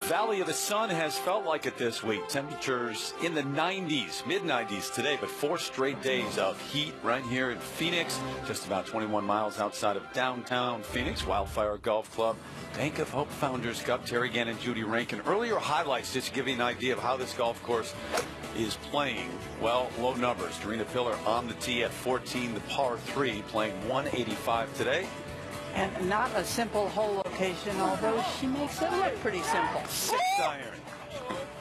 Valley of the Sun has felt like it this week. Temperatures in the 90s, mid-90s today, but 4 straight days of heat right here in Pheonix, just about 21 miles outside of downtown Phoenix. Wildfire Golf Club, Bank of Hope Founders Cup, Terry Gann and Judy Rankin. Earlier highlights just to give you an idea of how this golf course is playing. Well, low numbers. Dorina Pillar on the tee at 14, the par 3, playing 185 today. And not a simple hole location, although she makes it look pretty simple. 6 iron.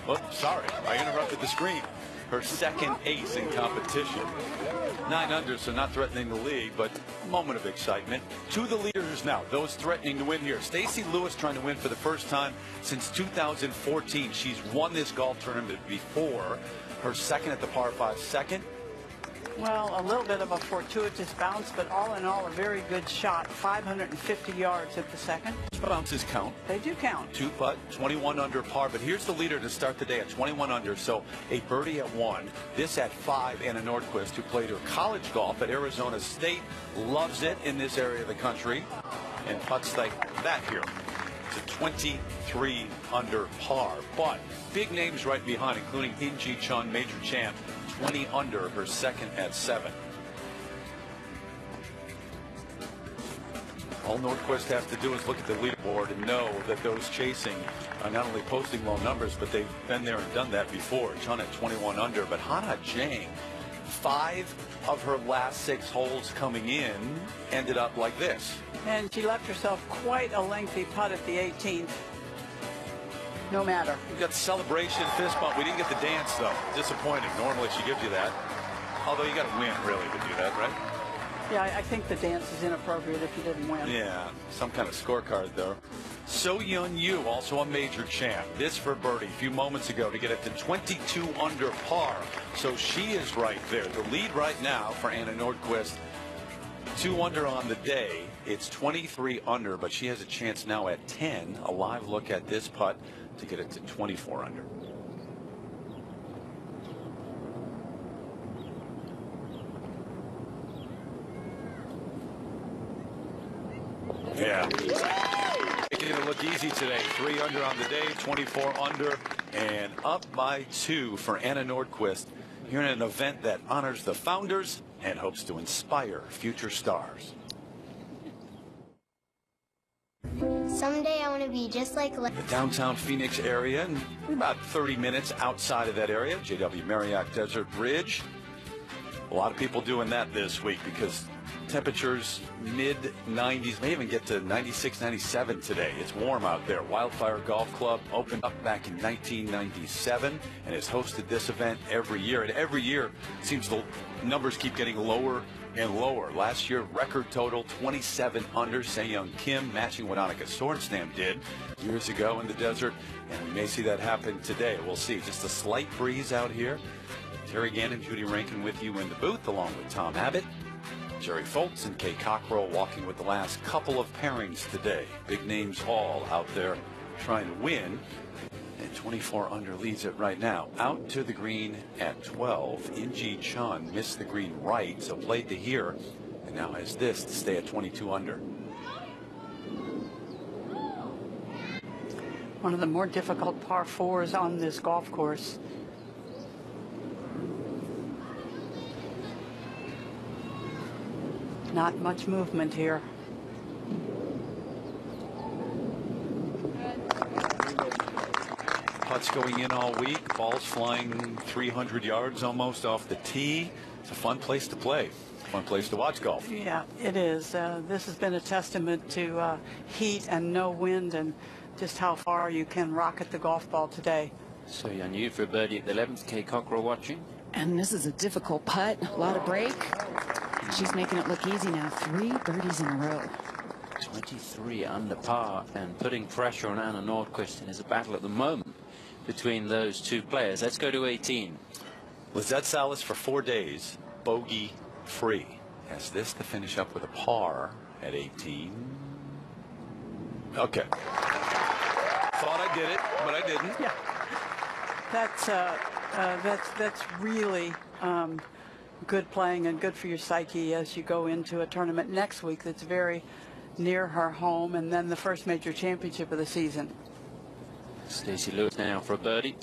Oh, sorry, I interrupted the screen. Her second ace in competition. 9 under, so not threatening the lead, but a moment of excitement. To the leaders now, those threatening to win here. Stacey Lewis trying to win for the first time since 2014. She's won this golf tournament before. Her second at the par 5 second. Well, a little bit of a fortuitous bounce, but all in all, a very good shot. 550 yards at the second. Bounces count. They do count. 2 putt, 21 under par. But here's the leader to start the day at 21 under. So a birdie at 1. This at 5, Anna Nordquist, who played her college golf at Arizona State. Loves it in this area of the country. And putts like that here to 23 under par. But big names right behind, including In-Ji Chun, major champ. 20 under, her second at 7. All Nordquist has to do is look at the leaderboard and know that those chasing are not only posting low numbers, but they've been there and done that before. Chun at 21 under, but Hana Jang, 5 of her last 6 holes coming in ended up like this. And she left herself quite a lengthy putt at the 18th. No matter. We got the celebration, fist bump. We didn't get the dance, though. Disappointing. Normally she gives you that. Although you got to win, really, to do that, right? Yeah, I think the dance is inappropriate if you didn't win. Yeah, some kind of scorecard there. So Yun Yu, also a major champ. This for birdie a few moments ago to get it to 22 under par. So she is right there. The lead right now for Anna Nordquist. 2 under on the day. It's 23 under, but she has a chance now at 10. A live look at this putt to get it to 24 under. Yeah. Making it look easy today. 3 under on the day, 24 under, and up by 2 for Anna Nordquist here in an event that honors the founders and hopes to inspire future stars. Someday I want to be just like The downtown Phoenix area, and about 30 minutes outside of that area, JW Marriott Desert Bridge. A lot of people doing that this week because temperatures mid-90s, may even get to 96, 97 today. It's warm out there. Wildfire Golf Club opened up back in 1997 and has hosted this event every year. And every year, it seems the numbers keep getting lower and lower. Last year, record total 27 under. Se-Young Kim matching what Annika Sorenstam did years ago in the desert. And we may see that happen today. We'll see. Just a slight breeze out here. Terry Gann and Judy Rankin with you in the booth, along with Tom Abbott, Jerry Foltz, and Kay Cockrell walking with the last couple of pairings today. Big names all out there trying to win. And 24 under leads it right now. Out to the green at 12. In-Ji Chun missed the green right, so played to here. And now has this to stay at 22 under. One of the more difficult par 4s on this golf course. Not much movement here. Putts going in all week. Balls flying 300 yards almost off the tee. It's a fun place to play. Fun place to watch golf. Yeah, it is. This has been a testament to heat and no wind and just how far you can rocket the golf ball today. So Yun Yu for birdie at the 11th. Kay Cockrell watching. And this is a difficult putt. A lot of break. She's making it look easy now. 3 birdies in a row. 23 under par and putting pressure on Anna Nordquist. And there's a battle at the moment between those 2 players. Let's go to 18. Lizette Salas for 4 days, bogey free. Has this to finish up with a par at 18. Okay. Thought I did it, but I didn't. Yeah. That's really good playing and good for your psyche as you go into a tournament next week that's very near her home, and then the first major championship of the season. Stacey Lewis now for a birdie.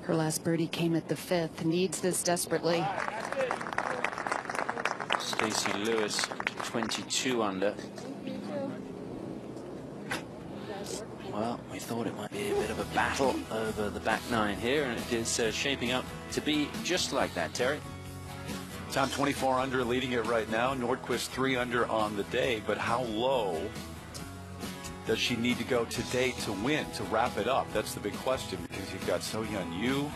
Her last birdie came at the 5th. Needs this desperately. Stacey Lewis, 22 under. Well, we thought it might be a bit of a battle over the back nine here, and it is shaping up to be just like that, Terry. Tom 24 under, leading it right now. Nordquist 3 under on the day, but how low does she need to go today to win, to wrap it up? That's the big question, because you've got So-Hyun Yu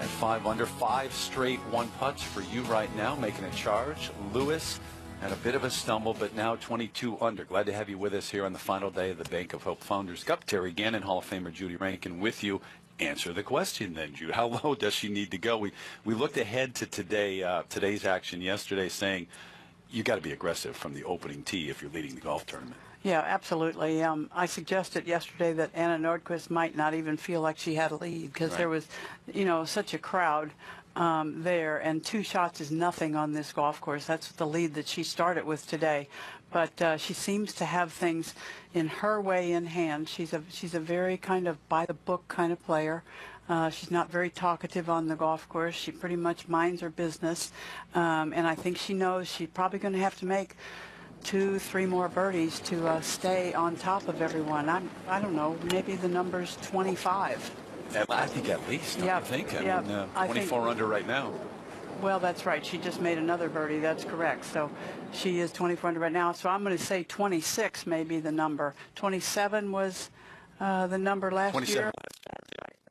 at 5 under, 5 straight one-putts for you right now, making a charge. Lewis had a bit of a stumble, but now 22 under. Glad to have you with us here on the final day of the Bank of Hope Founders Cup. Terry Gannon, Hall of Famer Judy Rankin with you. Answer the question then, Jude. How low does she need to go? We looked ahead to today's action yesterday, saying you got to be aggressive from the opening tee if you're leading the golf tournament. Yeah, absolutely. I suggested yesterday that Anna Nordquist might not even feel like she had a lead because there was, such a crowd there, and 2 shots is nothing on this golf course. That's the lead that she started with today. But she seems to have things in her way in hand. She's a very kind of by-the-book kind of player. She's not very talkative on the golf course. She pretty much minds her business. And I think she knows she's probably going to have to make 2-3 more birdies to stay on top of everyone. I don't know, maybe the number's 25. I think at least, I think. Yeah, 24 under right now. Well, that's right. She just made another birdie. That's correct. So she is 24 under right now. So I'm going to say 26 may be the number. 27 was the number last 27 year.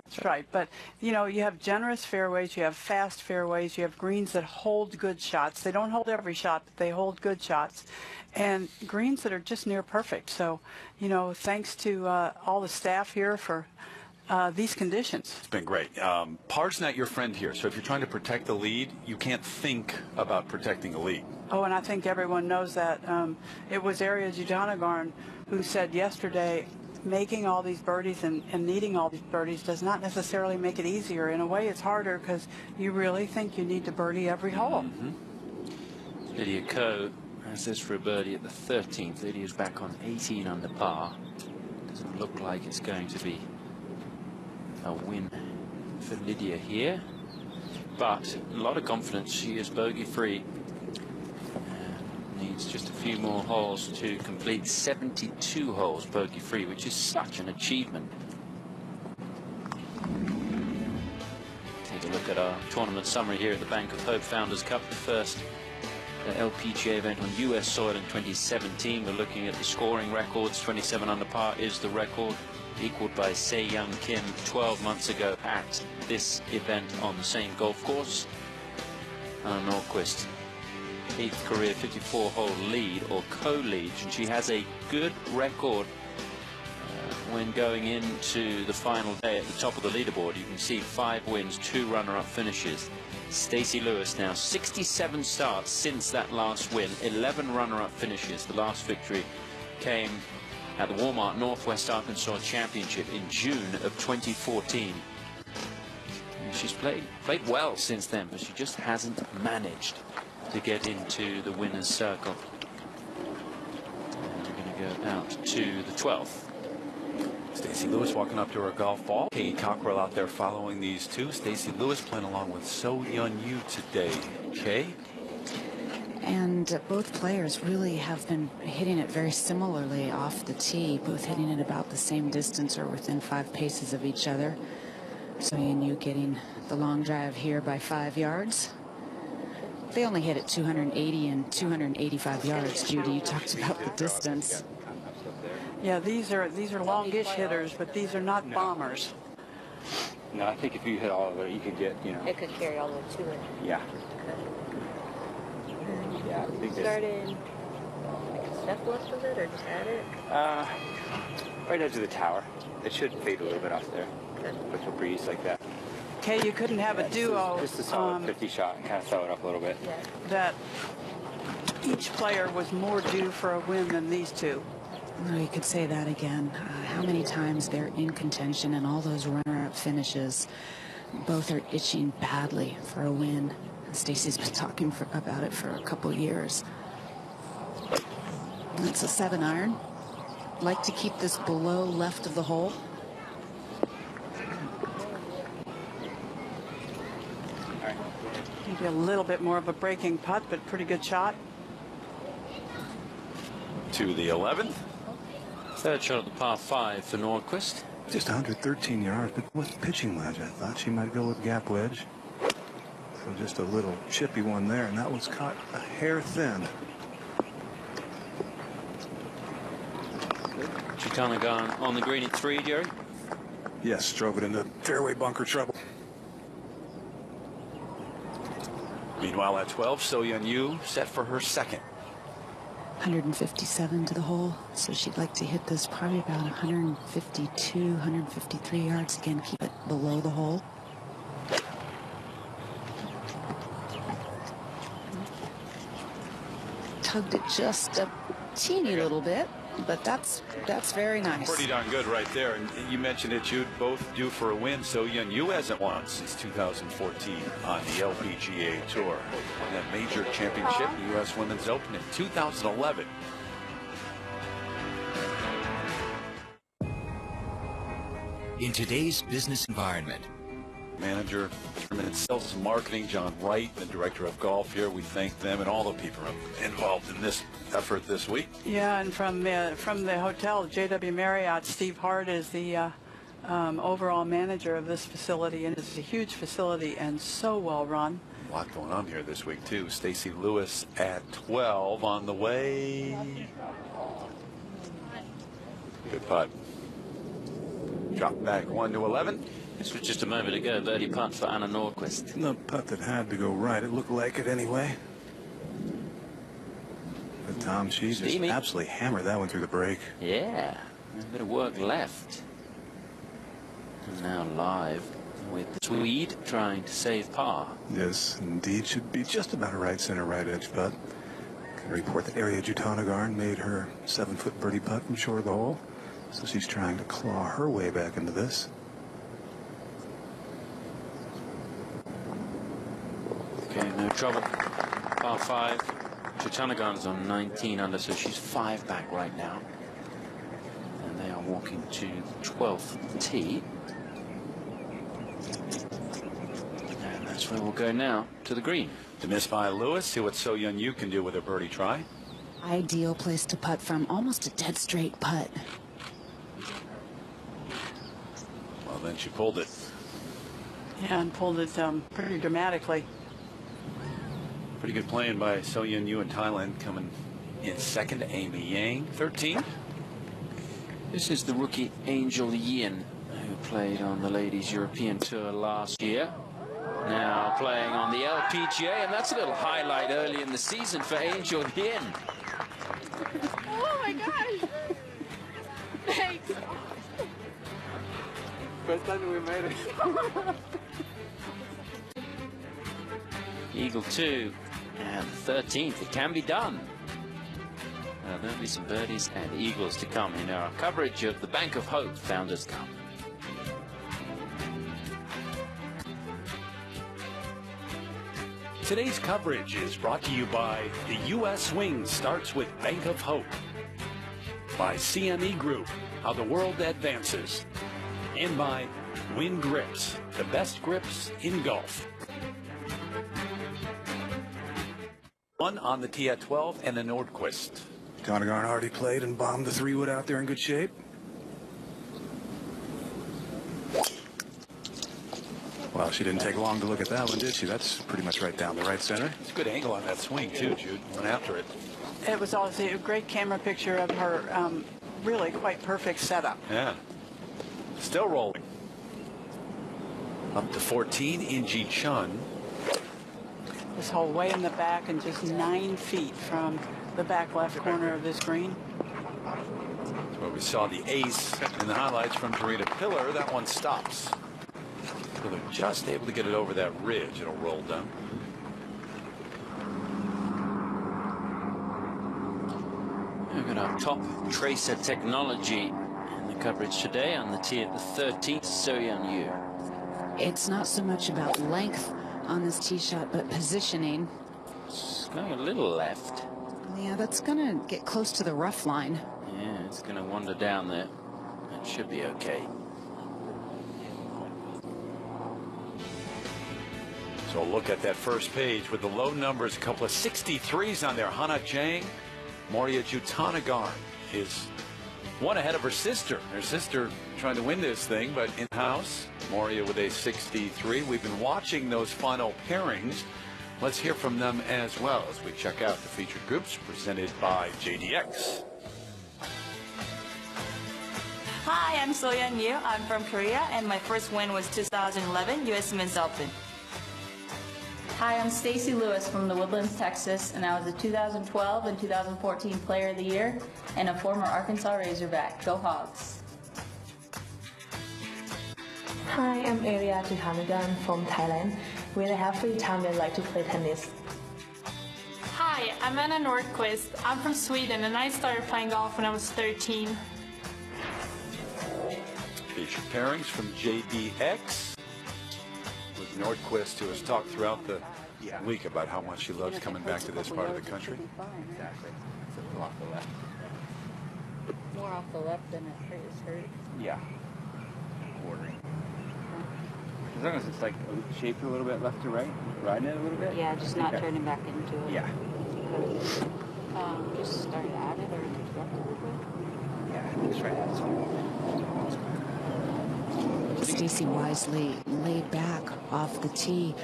That's right. But, you have generous fairways. You have fast fairways. You have greens that hold good shots. They don't hold every shot, but they hold good shots. And greens that are just near perfect. So, thanks to all the staff here for these conditions. It's been great. Par's not your friend here, so if you're trying to protect the lead, you can't think about protecting the lead. Oh, and I think everyone knows that. It was Ariya Jutanugarn who said yesterday, making all these birdies and needing all these birdies does not necessarily make it easier. In a way, it's harder because you really think you need to birdie every hole. Lydia Ko has this for a birdie at the 13th. Lydia's back on 18 under par. Doesn't look like it's going to be a win for Lydia here, but a lot of confidence. She is bogey free. Needs just a few more holes to complete 72 holes bogey free, which is such an achievement. Take a look at our tournament summary here at the Bank of Hope Founders Cup, the first LPGA event on US soil in 2017. We're looking at the scoring records. 27 under par is the record, equaled by Se Young Kim 12 months ago at this event on the same golf course. Anna Nordquist, 8th career 54-hole lead or co-lead, and she has a good record when going into the final day at the top of the leaderboard. You can see 5 wins, 2 runner-up finishes. Stacey Lewis now 67 starts since that last win, 11 runner-up finishes. The last victory came at the Walmart Northwest Arkansas Championship in June of 2014. And she's played well since then, but she just hasn't managed to get into the winner's circle. And we're going to go out to the 12th. Stacey Lewis walking up to her golf ball. Katie Cockrell out there following these two. Stacey Lewis playing along with So-Hyun Yu today. Kay? And both players really have been hitting it very similarly off the tee, both hitting it about the same distance or within 5 paces of each other. So-Hyun Yu getting the long drive here by 5 yards. They only hit it 280 and 285 yards. Judy, you talked about the distance. Yeah, these are longish hitters, but these are not bombers. No, I think if you hit all of it, you could get, It could carry all the way to it. Yeah. Yeah, I think Started like a step left of it, or just at it? Right edge of the tower. It should fade a little bit off there. Good. With a breeze like that. Okay, you couldn't have a duo Just a solid 50 shot and kind of throw it up a little bit. Yeah. that each player was more due for a win than these two. No, you could say that again. How many times they're in contention and all those runner-up finishes. Both are itching badly for a win. Stacey's been talking about it for a couple years. That's a 7-iron. Like to keep this below left of the hole. Maybe a little bit more of a breaking putt, but pretty good shot. To the 11th. Third shot at the par 5 for Nordquist. Just 113 yards, but with pitching wedge, I thought she might go with gap wedge. So just a little chippy one there, and that was caught a hair thin. Chutanagarn on the green at 3, Jerry. Yes, drove it into fairway bunker trouble. Meanwhile, at 12, So-Yeon Yu set for her second. 157 to the hole, so she'd like to hit this probably about 152, 153 yards. Again, keep it below the hole. Tugged it just a teeny little bit, but that's very nice. Pretty darn good right there. And you mentioned it, Jude, both due for a win. So-Yeon Yu hasn't won since 2014 on the LPGA Tour. Won that major championship, the U.S. Women's Open, in 2011. In today's business environment, Manager, Chairman, Sales and Marketing, John Wright, the Director of Golf here. We thank them and all the people involved in this effort this week. Yeah, and from the hotel, JW Marriott, Steve Hart is the overall manager of this facility, and it's a huge facility and so well run. A lot going on here this week, too. Stacy Lewis at 12 on the way. Good putt. Drop back 1 to 11. This was just a moment ago. Birdie putt for Anna Nordquist. The putt that had to go right. It looked like it anyway. But Tom, she just absolutely hammered that one through the break. Yeah, a bit of work left. And now live with the Swede trying to save par. This indeed should be just about a right center, right edge putt. Can report that Ariya Jutanugarn made her 7-foot birdie putt from short of the hole. So she's trying to claw her way back into this. Okay, no trouble. Par 5. Chutanagarn's on 19 under, so she's 5 back right now. And they are walking to the 12th tee. And that's where we'll go now, to the green. To miss by Lewis. See what So-Yeon Yu can do with her birdie try. Ideal place to putt from. Almost a dead straight putt. Well, then she pulled it. Yeah, and pulled it pretty dramatically. Pretty good playing by So-Yeon Yu in Thailand. Coming in second, Amy Yang, 13. This is the rookie Angel Yin, who played on the Ladies European Tour last year. Now playing on the LPGA, and that's a little highlight early in the season for Angel Yin. Oh my gosh! Thanks. First time we made it. Eagle 2 and 13th. It can be done. There'll be some birdies and eagles to come in our coverage of the Bank of Hope Founders Cup. Today's coverage is brought to you by the U.S. Swing Starts with Bank of Hope, by CME Group, how the world advances, and by Win Grips, the best grips in golf. One on the tee at 12 and a Nordquist. Jutanugarn already played and bombed the 3-wood out there in good shape. Well, she didn't take long to look at that one, did she? That's pretty much right down the right center. It's a good angle on that swing, too, Jude. Went after it. It was also a great camera picture of her really quite perfect setup. Yeah. Still rolling. Up to 14, Inji Chun. This hole way in the back and just 9 feet from the back left corner of this green. That's where we saw the ace in the highlights from Tarita Pillar. That one stops. So they're just able to get it over that ridge. It'll roll down. We've got our top tracer technology in the coverage today on the tee at the 13th, So-Yeon Yu. It's not so much about length on this tee shot, but positioning. It's going a little left. Yeah, that's going to get close to the rough line. Yeah, it's going to wander down there. It should be okay. So look at that first page with the low numbers, a couple of 63s on there. Hana Jang, Moria Jutanagarn is one ahead of her sister. Her sister trying to win this thing, but in-house, Moria with a 63. We've been watching those final pairings. Let's hear from them as well as we check out the featured groups presented by JDX. Hi, I'm Soyeon Yu. I'm from Korea, and my first win was 2011 U.S. Men's Open. Hi, I'm Stacy Lewis from the Woodlands, Texas, and I was a 2012 and 2014 Player of the Year and a former Arkansas Razorback. Go Hogs! Hi, I'm Aria Jutanagarn from Thailand. When I have free time, I like to play tennis. Hi, I'm Anna Nordquist. I'm from Sweden, and I started playing golf when I was 13. Featured pairings from JDX with Nordquist, who has talked throughout the week about how much she loves coming back to this part of the country. Exactly. It's a little off the left. More off the left than it is hurt. Yeah. Quartering. As long as it's like shaped a little bit left to right, riding it a little bit. Yeah, just not turning back into it. Yeah. Just started at it or left a little bit? Yeah, just right at it. Stacy wisely laid back off the tee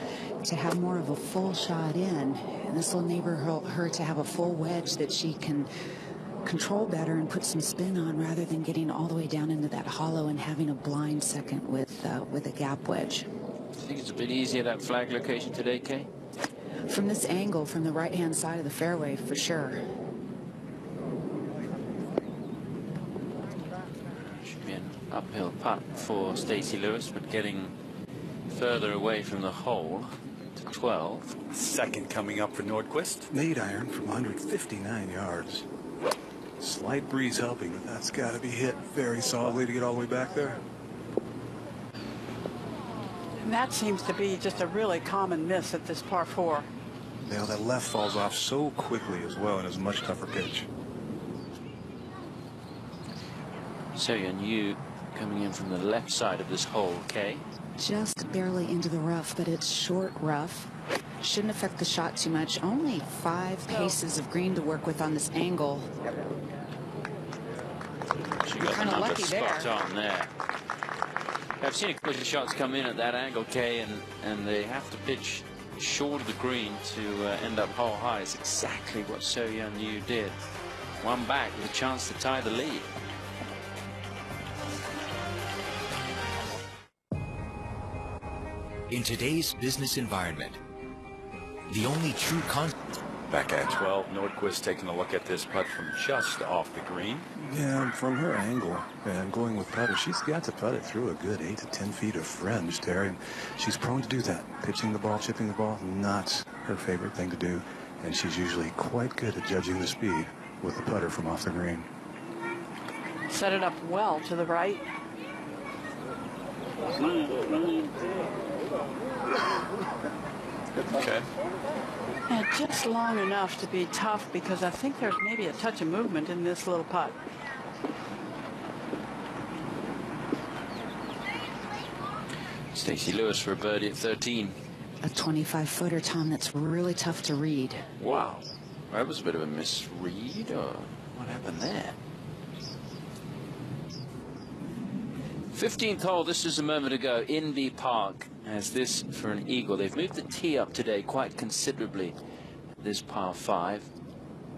to have more of a full shot in, and this will enable her to have a full wedge that she can control better and put some spin on, rather than getting all the way down into that hollow and having a blind second with a gap wedge. I think it's a bit easier, that flag location today, Kay? From this angle, from the right-hand side of the fairway, for sure. Should be an uphill putt for Stacy Lewis, but getting further away from the hole to 12. Second coming up for Nordquist. 8 iron from 159 yards. Slight breeze helping, but that's got to be hit very solidly to get all the way back there. And that seems to be just a really common miss at this par 4. You know, that left falls off so quickly as well and is a much tougher pitch. Soyeon Yu coming in from the left side of this hole, Kay. Just barely into the rough, but it's short rough. Shouldn't affect the shot too much. Only 5 paces of green to work with on this angle. She got Kinda another lucky spot there. on there. I've seen a couple of shots come in at that angle, Kay, and they have to pitch short of the green to end up hole high. It's exactly what Soyeon Yu did. One back with a chance to tie the lead. In today's business environment, the only true Back at 12, Nordquist taking a look at this putt from just off the green. Yeah, from her angle and going with putter, she's got to putt it through a good 8 to 10 feet of fringe, Terry. And she's prone to do that. Pitching the ball, chipping the ball, not her favorite thing to do. And she's usually quite good at judging the speed with the putter from off the green. Set it up well to the right. Okay. And just long enough to be tough, because I think there's maybe a touch of movement in this little putt. Stacy Lewis for a birdie at 13. A 25-footer, Tom, that's really tough to read. Wow. That was a bit of a misread, or what happened there? 15th hole, this is a moment ago, Indy Park has this for an eagle. They've moved the tee up today quite considerably. This par 5.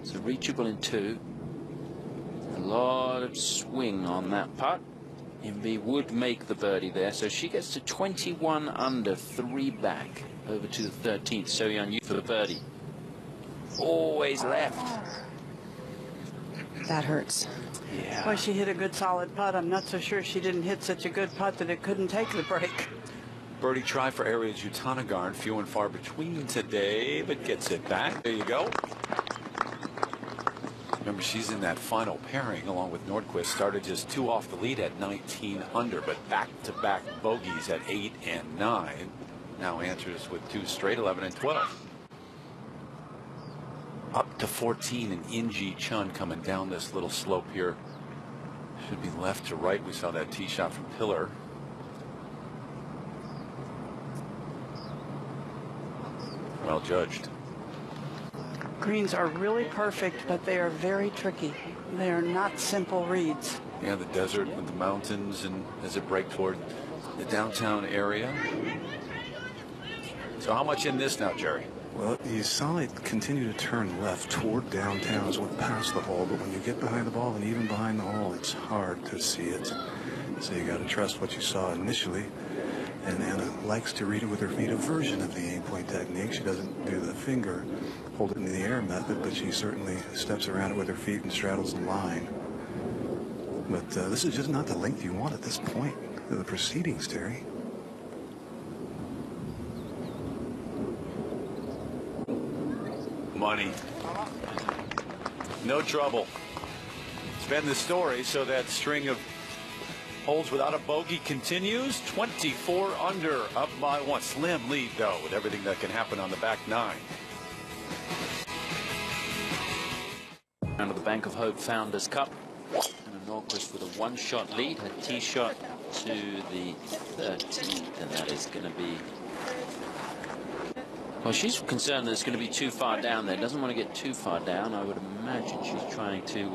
So reachable in 2. A lot of swing on that putt. Indy would make the birdie there, so she gets to 21 under, 3 back, over to the 13th. Soyeon Yu for the birdie. Always left. That hurts. Yeah. Boy, she hit a good solid putt. I'm not so sure she didn't hit such a good putt that it couldn't take the break. Birdie try for Aria Jutanagarn. Few and far between today, but gets it back. There you go. Remember, she's in that final pairing along with Nordquist. Started just 2 off the lead at 19 under, but back-to-back bogeys at 8 and 9. Now answers with 2 straight, 11 and 12. Up to 14, and Inji Chun coming down this little slope here. Should be left to right. We saw that tee shot from Pillar. well judged. Greens are really perfect, but they are very tricky. They are not simple reads. Yeah, the desert with the mountains, and as it breaks toward the downtown area. So how much in this now, Jerry? Well, you saw it continue to turn left toward downtown as it went past the hole, but when you get behind the ball and even behind the hole, it's hard to see it. So you got to trust what you saw initially. And Anna likes to read it with her feet, a version of the aim-point technique. She doesn't do the finger, hold it in the air method, but she certainly steps around it with her feet and straddles the line. But this is just not the length you want at this point of the proceedings, Terry. Money. No trouble. It's been the story, so that string of holes without a bogey continues. 24 under, up by one. Slim lead, though, with everything that can happen on the back nine. Round of the Bank of Hope Founders Cup. And Nordquist with a one-shot lead. Her tee shot to the 13th, and that is going to be... Well, she's concerned that it's going to be too far down there. Doesn't want to get too far down. I would imagine she's trying to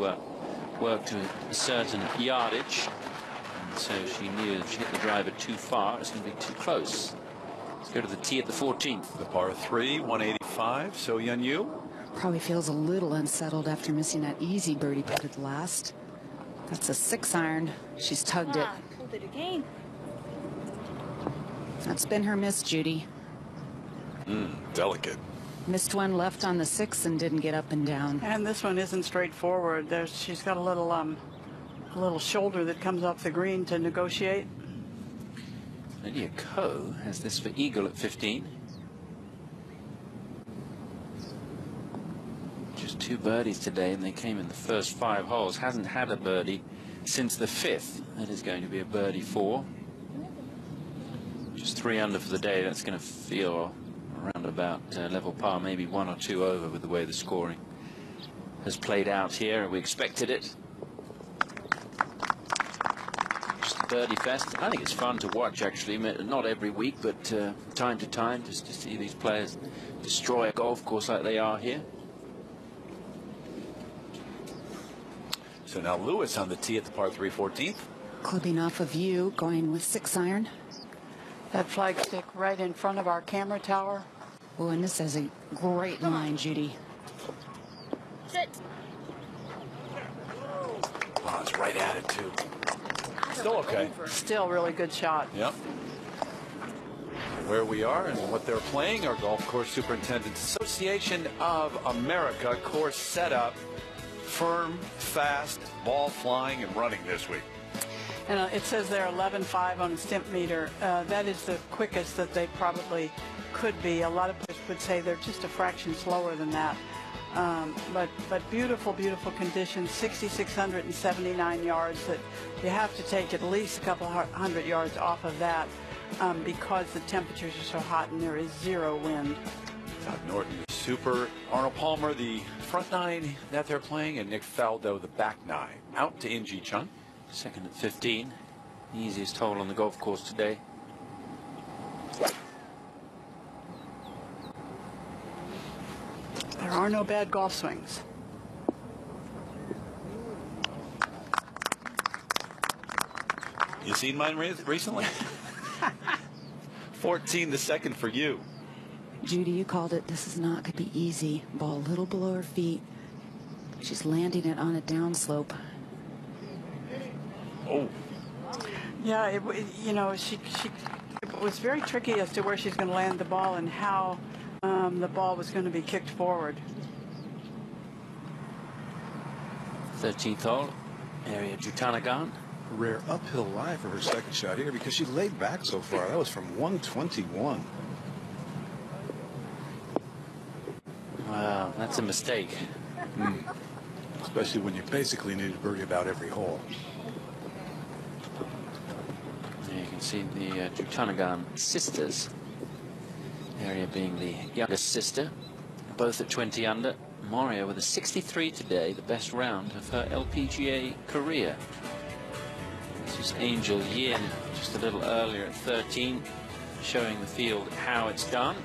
work to a certain yardage. And so she knew if she hit the driver too far, it's going to be too close. Let's go to the tee at the 14th. The par 3, 185. So Yeon Yu. Probably feels a little unsettled after missing that easy birdie putt at the last. That's a 6-iron. She's tugged it. Pulled it again. That's been her miss, Judy. Delicate. Missed one left on the 6 and didn't get up and down. And this one isn't straightforward. She's got a little shoulder that comes off the green to negotiate. Lydia Ko has this for eagle at 15. Just 2 birdies today, and they came in the first 5 holes. Hasn't had a birdie since the 5th. That is going to be a birdie 4. Just 3 under for the day. That's going to feel around about level par, maybe 1 or 2 over with the way the scoring has played out here. We expected it. Just a birdie fest. I think it's fun to watch, actually. Not every week, but time to time, just to see these players destroy a golf course like they are here. So now Lewis on the tee at the par 3, 14th. Clipping off of you, going with 6-iron. That flagstick right in front of our camera tower. Oh, and this has a great line, Judy. Sit. Oh, it's right at it, too. Still okay. Still really good shot. Yep. Where we are and what they're playing, our Golf Course Superintendents Association of America course setup. Firm, fast, ball flying and running this week. And it says they're 11.5 on the stimp meter. That is the quickest that they probably could be. A lot of players would say they're just a fraction slower than that. But beautiful, beautiful conditions. 6,679 yards. That you have to take at least a couple hundred yards off of that because the temperatures are so hot and there is 0 wind. Todd Norton, the super. Arnold Palmer, the front 9 that they're playing, and Nick Faldo, the back 9. Out to In Ji Chung. Second at 15. Easiest hole on the golf course today. There are no bad golf swings. You seen mine recently? 14 the second for you. Judy, you called it. This is not going to be easy. Ball a little below her feet. She's landing it on a downslope. Oh. Yeah, it was very tricky as to where she's going to land the ball and how the ball was going to be kicked forward. 13th hole, area Jutanagan. Rare uphill lie for her second shot here because she laid back so far. That was from 121. Wow, that's a mistake. Especially when you basically need to birdie about every hole. There you can see the Jutanagan sisters. Area being the youngest sister. Both at 20 under. Moria with a 63 today, the best round of her LPGA career. This is Angel Yin just a little earlier at 13, showing the field how it's done.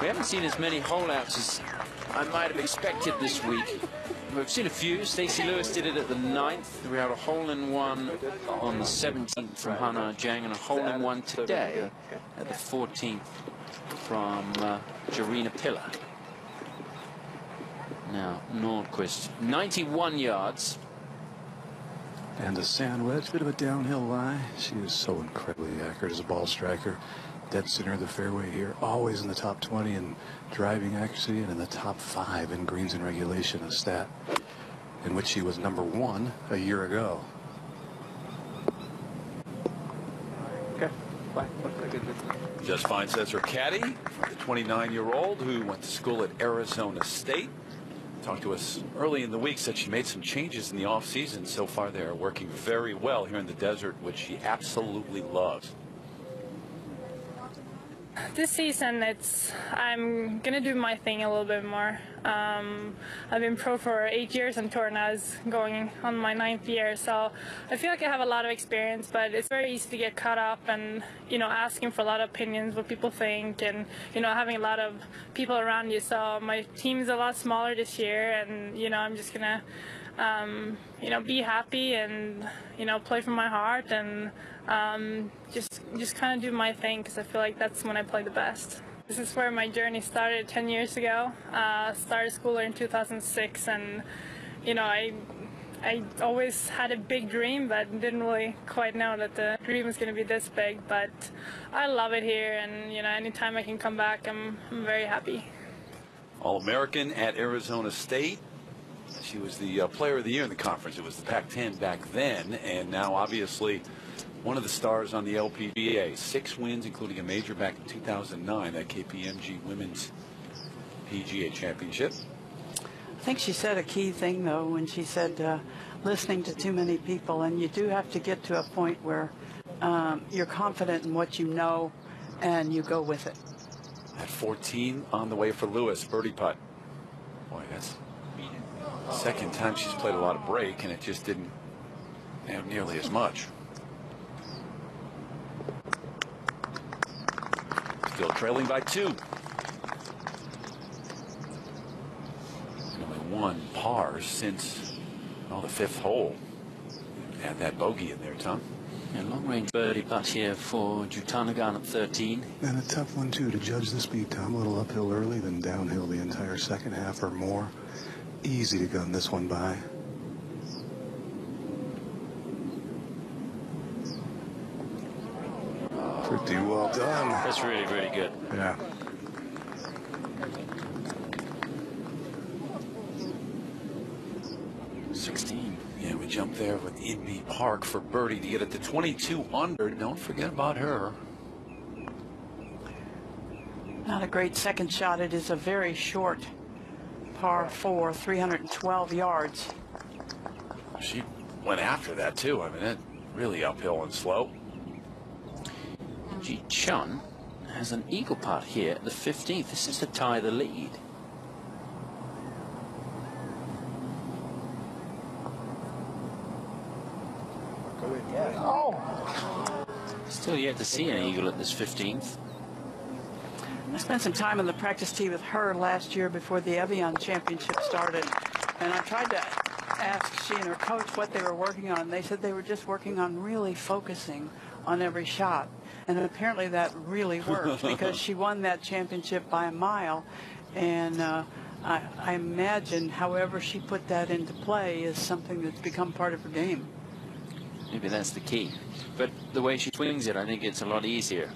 We haven't seen as many holeouts as I might have expected this week. We've seen a few. Stacey Lewis did it at the 9th. We had a hole-in-one on the 17th from Hana Zhang and a hole-in-one today at the 14th from Jarina Piller. Now, Nordquist, 91 yards. And a sand wedge, bit of a downhill lie. She is so incredibly accurate as a ball striker. Dead center of the fairway here, always in the top 20 in driving accuracy and in the top 5 in greens in regulation, a stat in which she was #1 a year ago. Okay, bye. Just fine, says her caddy, the 29-year-old who went to school at Arizona State. Talked to us early in the week, said she made some changes in the off-season. So far, they're working very well here in the desert, which she absolutely loves. This season, I'm going to do my thing a little bit more. I've been pro for 8 years on tour now, is going on my 9th year, so I feel like I have a lot of experience, but it's very easy to get caught up and, asking for a lot of opinions, what people think, and, having a lot of people around you. So my team's a lot smaller this year, and, I'm just going to, be happy and, play from my heart and just kind of do my thing, because I feel like that's when I play the best. This is where my journey started 10 years ago. Started school in 2006, and I always had a big dream, but didn't really quite know that the dream was going to be this big. But I love it here, and anytime I can come back, I'm very happy. All-American at Arizona State. She was the player of the year in the conference. It was the Pac-10 back then, and now obviously one of the stars on the LPGA. 6 wins, including a major back in 2009, that KPMG Women's PGA Championship. I think she said a key thing, though, when she said listening to too many people, and you do have to get to a point where you're confident in what you know and you go with it. At 14, on the way for Lewis, birdie putt. Boy, that's the second time she's played a lot of break, and it just didn't have nearly as much. Still trailing by 2. Only 1 par since, the 5th hole. Had that bogey in there, Tom. Yeah, long-range birdie putt here for Jutanagan at 13. And a tough one, too, to judge the speed, Tom. A little uphill early, then downhill the entire second half or more. Easy to gun this one by. Pretty well done. That's really, really good. Yeah. Yeah, we jumped there with Inbee Park for birdie to get it to 22 under. Don't forget about her. Not a great second shot. It is a very short par 4, 312 yards. She went after that, too. I mean, it really uphill and slow. Ji Chun has an eagle putt here at the 15th. This is to tie the lead. Still yet to see an eagle at this 15th. I spent some time on the practice tee with her last year before the Evian Championship started, and I tried to ask she and her coach what they were working on. They said they were just working on really focusing on every shot, and apparently that really worked because she won that championship by a mile, and I imagine however she put that into play is something that's become part of her game. Maybe that's the key. But the way she swings it, I think it's a lot easier.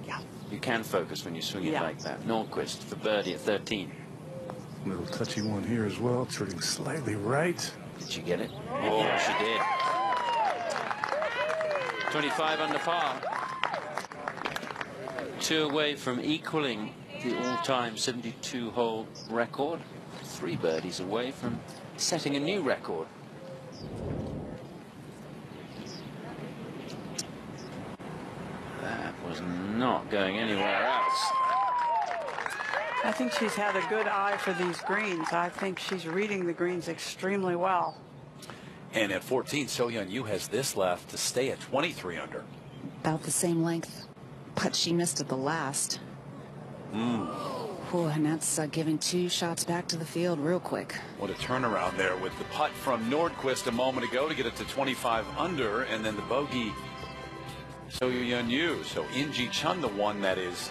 Yeah. You can focus when you swing it like that. Nordquist for birdie at 13. Little touchy one here as well, turning slightly right. Did she get it? Oh, she did. 25 under par. 2 away from equaling the all-time 72-hole record. 3 birdies away from setting a new record. That was not going anywhere else. I think she's had a good eye for these greens. I think she's reading the greens extremely well. And at 14, So-Yeon Yu has this left to stay at 23 under. About the same length putt she missed at the last. Ooh, and that's giving 2 shots back to the field real quick. What a turnaround there with the putt from Nordquist a moment ago to get it to 25 under, and then the bogey. So Yu. So In-Ji Chun, the one that is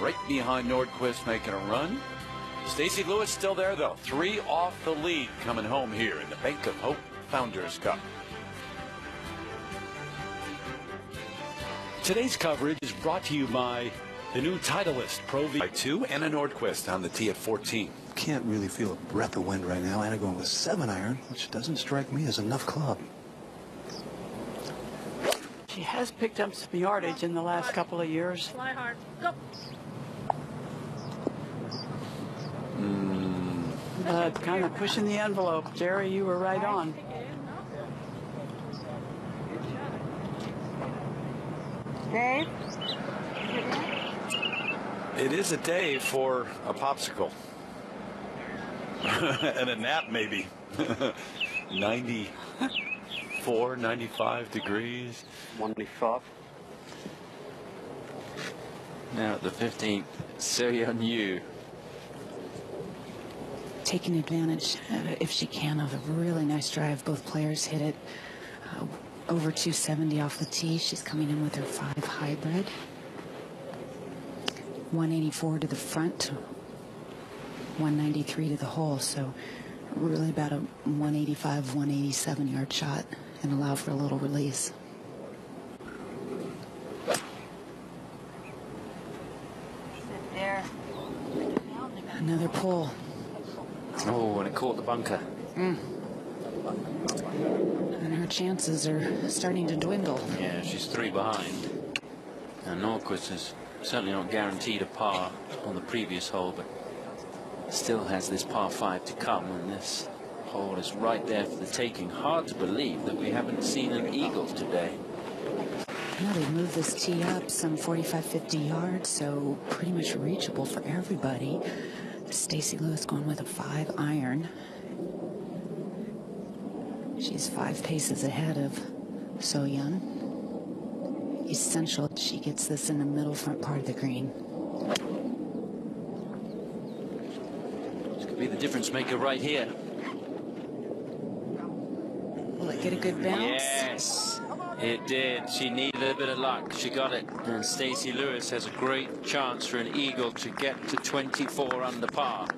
right behind Nordquist, making a run. Stacey Lewis still there, though. 3 off the lead coming home here in the Bank of Hope Founders Cup. Today's coverage is brought to you by the new Titleist Pro V. By 2, Anna Nordquist on the tee at 14. Can't really feel a breath of wind right now. Anna going with 7-iron, which doesn't strike me as enough club. She has picked up some yardage in the last couple of years. Fly hard. Go. But kind of pushing the envelope. Jerry, you were right on. Dave? It is a day for a popsicle. And a nap, maybe. 94, 95 degrees. 195. Now at the 15th, So-Yeon Yu. Taking advantage, if she can, of a really nice drive. Both players hit it over 270 off the tee. She's coming in with her 5 hybrid. 184 to the front, 193 to the hole. So really about a 185, 187 yard shot, and allow for a little release. Sit there. Another pull. Oh, and it caught the bunker. And her chances are starting to dwindle. Yeah, she's 3 behind. And Nordquist is certainly not guaranteed a par on the previous hole, but still has this par 5 to come, and this hole is right there for the taking. Hard to believe that we haven't seen an eagle today. Now they've moved this tee up some 45, 50 yards, so pretty much reachable for everybody. Stacey Lewis going with a 5-iron. She's 5 paces ahead of So-Yeon. Essential she gets this in the middle front part of the green. This could be the difference maker right here. Will it get a good bounce? Yes, it did. She needed a bit of luck. She got it. And Stacey Lewis has a great chance for an eagle to get to 24 under par.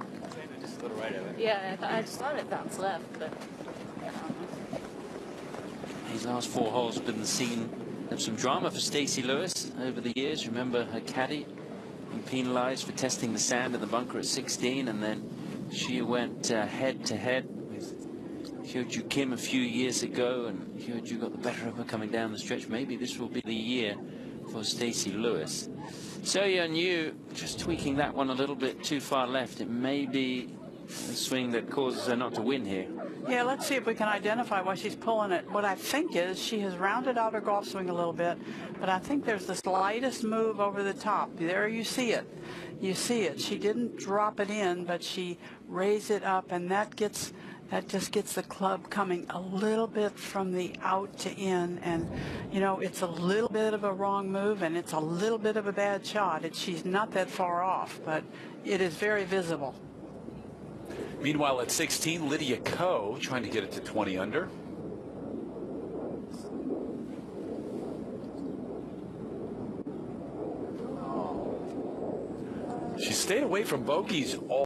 Just a little right of it. Yeah, I just thought it bounced left, but... These last 4 holes have been the scene of some drama for Stacey Lewis over the years. Remember her caddy being penalized for testing the sand in the bunker at 16, and then she went head to head with Hyo-Joo Kim a few years ago, and Hyo-Joo got the better of her coming down the stretch. Maybe this will be the year for Stacey Lewis. So-Yeon Yu just tweaking that one a little bit too far left. It may be a swing that causes her not to win here. Yeah, let's see if we can identify why she's pulling it. What I think is she has rounded out her golf swing a little bit, but I think there's the slightest move over the top. There you see it. You see it. She didn't drop it in, but she raised it up, and that just gets the club coming a little bit from the out to in, and you know, it's a little bit of a wrong move, and it's a little bit of a bad shot. She's not that far off, but it is very visible. Meanwhile, at 16, Lydia Ko trying to get it to 20 under. She stayed away from bogeys all